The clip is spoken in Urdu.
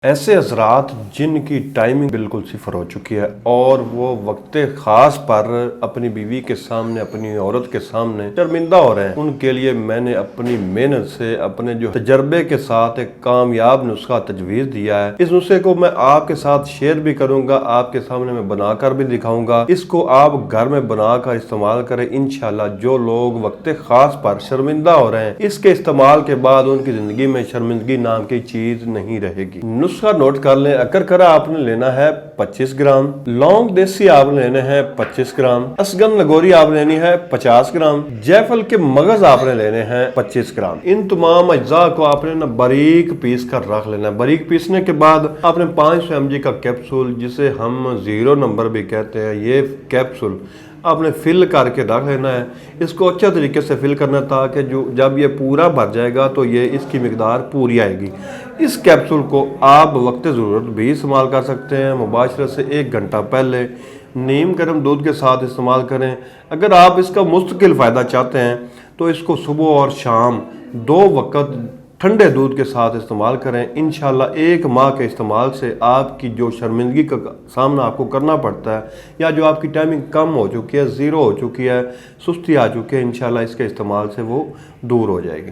ایسے حضرات جن کی ٹائمنگ بالکل صفر ہو چکی ہے اور وہ وقت خاص پر اپنی بیوی کے سامنے اپنی عورت کے سامنے شرمندہ ہو رہے ہیں، ان کے لیے میں نے اپنی محنت سے اپنے جو تجربے کے ساتھ ایک کامیاب نسخہ تجویز دیا ہے۔ اس نسخے کو میں آپ کے ساتھ شیئر بھی کروں گا، آپ کے سامنے میں بنا کر بھی دکھاؤں گا۔ اس کو آپ گھر میں بنا کر استعمال کریں، انشاءاللہ جو لوگ وقت خاص پر شرمندہ ہو رہے ہیں، اس کے استعمال کے بعد ان کی زندگی میں شرمندگی نام کی چیز نہیں رہے گی۔ نسخہ نوٹ کر لیں۔ اکرکرا آپ نے لینا ہے 25 گرام، لونگ دیسی آپ لینے ہیں 25 گرام، اسگن لگوری آپ لینی ہے 50 گرام، جیفل کے مغز آپ نے لینے ہیں 25 گرام۔ ان تمام اجزاء کو آپ نے باریک پیس کر رکھ لینا ہے۔ باریک پیسنے کے بعد آپ نے 500 mg کا کیپسول، جسے ہم 0 نمبر بھی کہتے ہیں، یہ کیپسول آپ نے فل کر کے رکھ لینا ہے۔ اس کو اچھا طریقے سے فل کرنا ہے تاکہ جب یہ پورا بھر جائے گا تو یہ اس کی مقدار پوری آئے گی۔ اس کیپسول کو آپ وقت ضرورت بھی استعمال کر سکتے ہیں، مباشرت سے 1 گھنٹہ پہلے نیم گرم دودھ کے ساتھ استعمال کریں۔ اگر آپ اس کا مستقل فائدہ چاہتے ہیں تو اس کو صبح اور شام 2 وقت ٹھنڈے دودھ کے ساتھ استعمال کریں۔ انشاءاللہ 1 ماہ کے استعمال سے آپ کی جو شرمندگی کا سامنا آپ کو کرنا پڑتا ہے، یا جو آپ کی ٹائمنگ کم ہو چکی ہے، 0 ہو چکی ہے، سستی آ چکی ہے، انشاءاللہ اس کے استعمال سے وہ دور ہو جائے گی۔